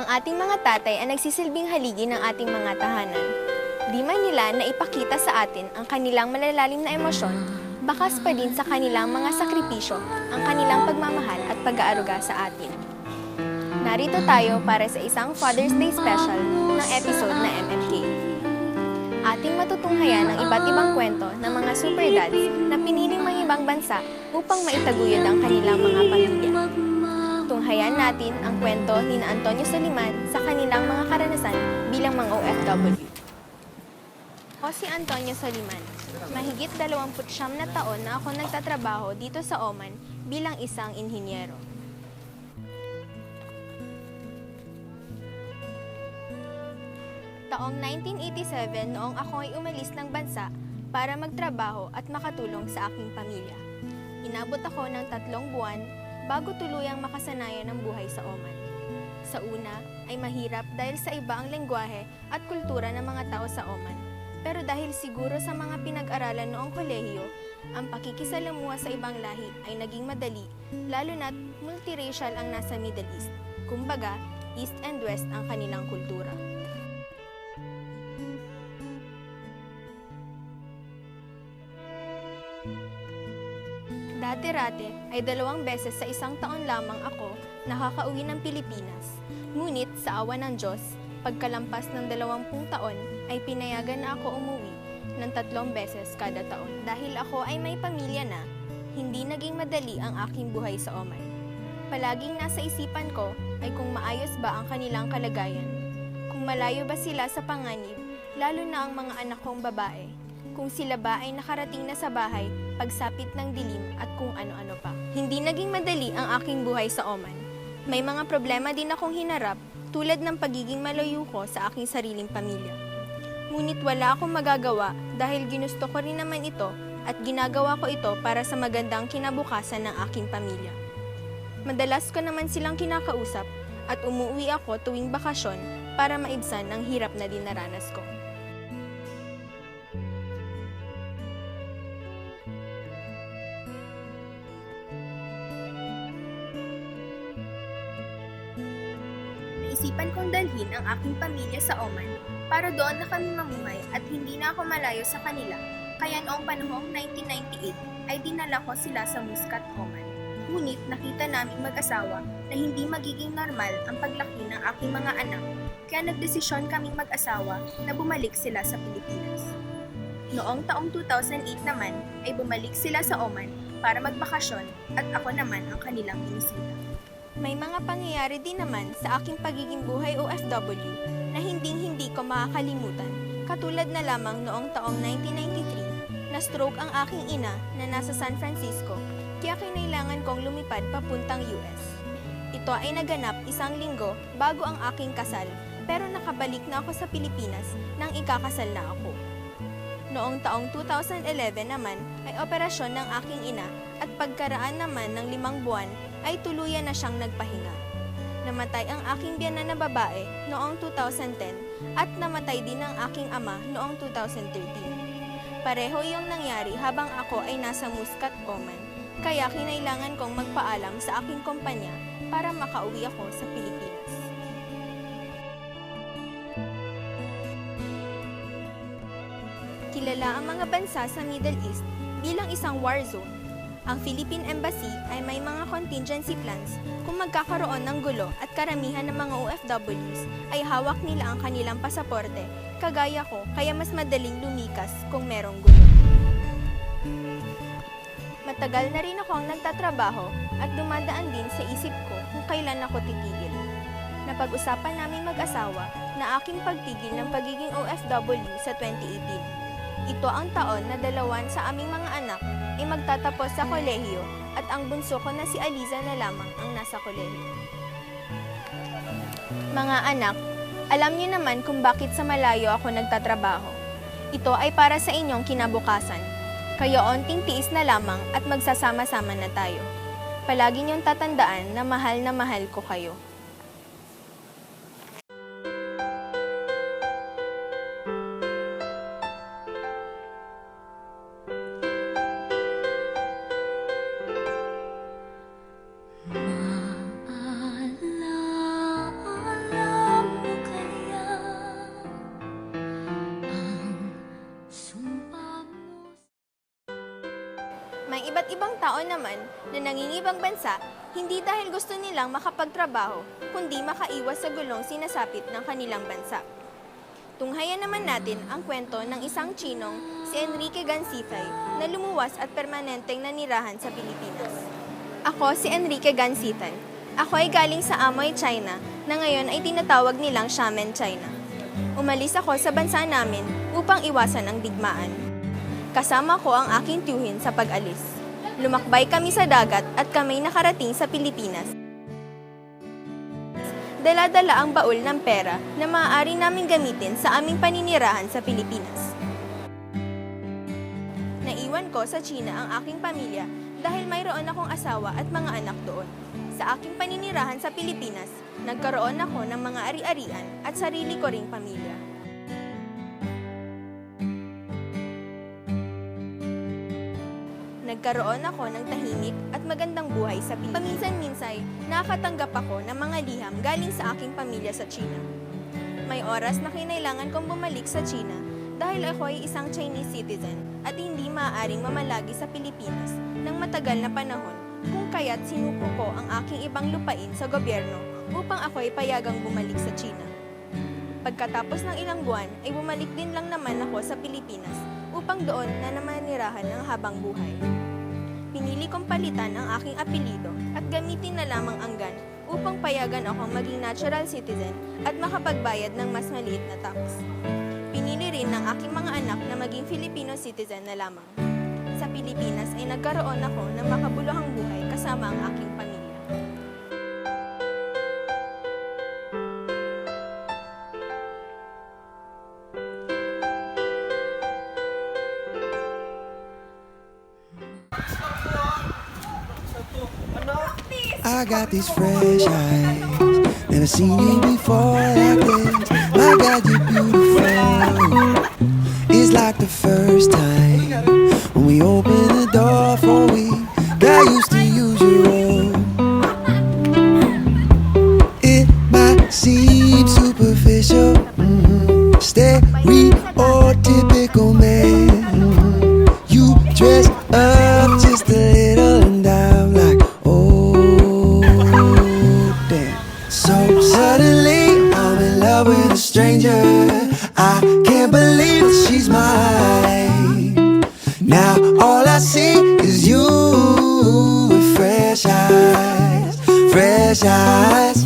Ang ating mga tatay ay nagsisilbing haligi ng ating mga tahanan. Di man nila na ipakita sa atin ang kanilang malalalim na emosyon, bakas pa din sa kanilang mga sakripisyo ang kanilang pagmamahal at pag-aaruga sa atin. Narito tayo para sa isang Father's Day special ng episode na MMK. Ating matutunghayan ang iba't ibang kwento ng mga super dads na piniling mangibang bansa upang maitaguyod ang kanilang mga pamilya. Tunghayan natin ang kwento ni Antonio Soliman sa kanilang mga karanasan bilang mga OFW. Ako si Antonio Soliman. Mahigit 29 na taon na ako nagtatrabaho dito sa Oman bilang isang inhinyero. Taong 1987 noong ako ay umalis ng bansa para magtrabaho at makatulong sa aking pamilya. Inabot ako ng 3 buwan bago tuluyang makasanayan ng buhay sa Oman. Sa una ay mahirap dahil sa iba ang lengguwahe at kultura ng mga tao sa Oman. Pero dahil siguro sa mga pinag-aralan noong kolehiyo, ang pakikisalamuha sa ibang lahi ay naging madali, lalo na't multiracial ang nasa Middle East. Kumbaga, East and West ang kanilang kultura. Dati-rate ay 2 beses sa isang taon lamang ako nakakauwi ng Pilipinas. Ngunit sa awa ng Diyos, pagkalampas ng 20 taon ay pinayagan na ako umuwi ng 3 beses kada taon. Dahil ako ay may pamilya na, hindi naging madali ang aking buhay sa Oman. Palaging nasa isipan ko ay kung maayos ba ang kanilang kalagayan, kung malayo ba sila sa panganib, lalo na ang mga anak kong babae, kung sila ba ay nakarating na sa bahay pagsapit ng dilim at kung ano-ano pa. Hindi naging madali ang aking buhay sa Oman. May mga problema din akong hinarap tulad ng pagiging malayo ko sa aking sariling pamilya. Ngunit wala akong magagawa dahil ginusto ko rin naman ito at ginagawa ko ito para sa magandang kinabukasan ng aking pamilya. Madalas ko naman silang kinakausap at umuwi ako tuwing bakasyon para maibsan ang hirap na dinaranas ko. Naisipan kong dalhin ang aking pamilya sa Oman para doon na kami mamuhay at hindi na ako malayo sa kanila. Kaya noong panahong 1998 ay dinala ko sila sa Muscat, Oman. Ngunit nakita naming mag-asawa na hindi magiging normal ang paglaki ng aking mga anak, kaya nagdesisyon kaming mag-asawa na bumalik sila sa Pilipinas. Noong taong 2008 naman ay bumalik sila sa Oman para magbakasyon at ako naman ang kanilang binisita. May mga pangyayari din naman sa aking pagiging buhay OFW na hinding-hindi ko makakalimutan, katulad na lamang noong taong 1993 na stroke ang aking ina na nasa San Francisco, kaya kinailangan kong lumipad papuntang US. Ito ay naganap 1 linggo bago ang aking kasal, pero nakabalik na ako sa Pilipinas nang ikakasal na ako. Noong taong 2011 naman ay operasyon ng aking ina at pagkaraan naman ng 5 buwan ay tuluyan na siyang nagpahinga. Namatay ang aking biyanan na babae noong 2010 at namatay din ang aking ama noong 2013. Pareho yung nangyari habang ako ay nasa Muscat, Oman, kaya kinailangan kong magpaalam sa aking kumpanya para makauwi ako sa Pilipinas. Kilala ang mga bansa sa Middle East bilang isang war zone. Ang Philippine Embassy ay may mga contingency plans kung magkakaroon ng gulo at karamihan ng mga OFWs ay hawak nila ang kanilang pasaporte, kagaya ko, kaya mas madaling lumikas kung merong gulo. Matagal na rin akong nagtatrabaho at dumadaan din sa isip ko kung kailan ako titigil. Napag-usapan namin mag-asawa na aking pagtigil ng pagiging OFW sa 2018. Ito ang taon na 2 sa aming mga anak ay magtatapos sa kolehiyo at ang bunso ko na si Aliza na lamang ang nasa kolehiyo. Mga anak, alam niyo naman kung bakit sa malayo ako nagtatrabaho. Ito ay para sa inyong kinabukasan. Kaya onting tiis na lamang at magsasama-sama na tayo. Palagi niyong tatandaan na mahal ko kayo. naman na nangingibang bansa, hindi dahil gusto nilang makapagtrabaho, kundi makaiwas sa gulong sinasapit ng kanilang bansa. Tunghayan naman natin ang kwento ng isang Chinong, si Enrique Gansitay, na lumuwas at permanenteng nanirahan sa Pilipinas. Ako si Enrique Gansitay. Ako ay galing sa Amoy, China, na ngayon ay tinatawag nilang Xiamen, China. Umalis ako sa bansa namin upang iwasan ang digmaan. Kasama ko ang aking tiyuhin sa pag-alis. Lumakbay kami sa dagat at kami nakarating sa Pilipinas. Dala-dala ang baul ng pera na maaari naming gamitin sa aming paninirahan sa Pilipinas. Naiwan ko sa China ang aking pamilya dahil mayroon akong asawa at mga anak doon. Sa aking paninirahan sa Pilipinas, nagkaroon ako ng mga ari-arian at sarili ko ring pamilya. Nagkaroon ako ng tahimik at magandang buhay sa Pilipinas. Paminsan-minsay, nakakatanggap ako ng mga liham galing sa aking pamilya sa China. May oras na kinailangan kong bumalik sa China dahil ako ay isang Chinese citizen at hindi maaaring mamalagi sa Pilipinas ng matagal na panahon kung kaya't sinuko ko ang aking ibang lupain sa gobyerno upang ako ay payagang bumalik sa China. Pagkatapos ng ilang buwan ay bumalik din lang naman ako sa Pilipinas upang doon na namanirahan ng habang buhay. Pinili kong palitan ang aking apelido at gamitin na lamang ang GAN upang payagan akong maging natural citizen at makapagbayad ng mas maliit na tax. Pinili rin ng aking mga anak na maging Filipino citizen na lamang. Sa Pilipinas ay nagkaroon ako ng makabuluhang buhay kasama ang aking pamilya. I got these fresh eyes, never seen you before like this. My God, you're beautiful. It's like the first time when we opened the door for we got used to use your room. It might seem superficial, stereotypical man. You dress up just a little and I'm like, so suddenly I'm in love with a stranger. I can't believe that she's mine. Now all I see is you with fresh eyes, fresh eyes.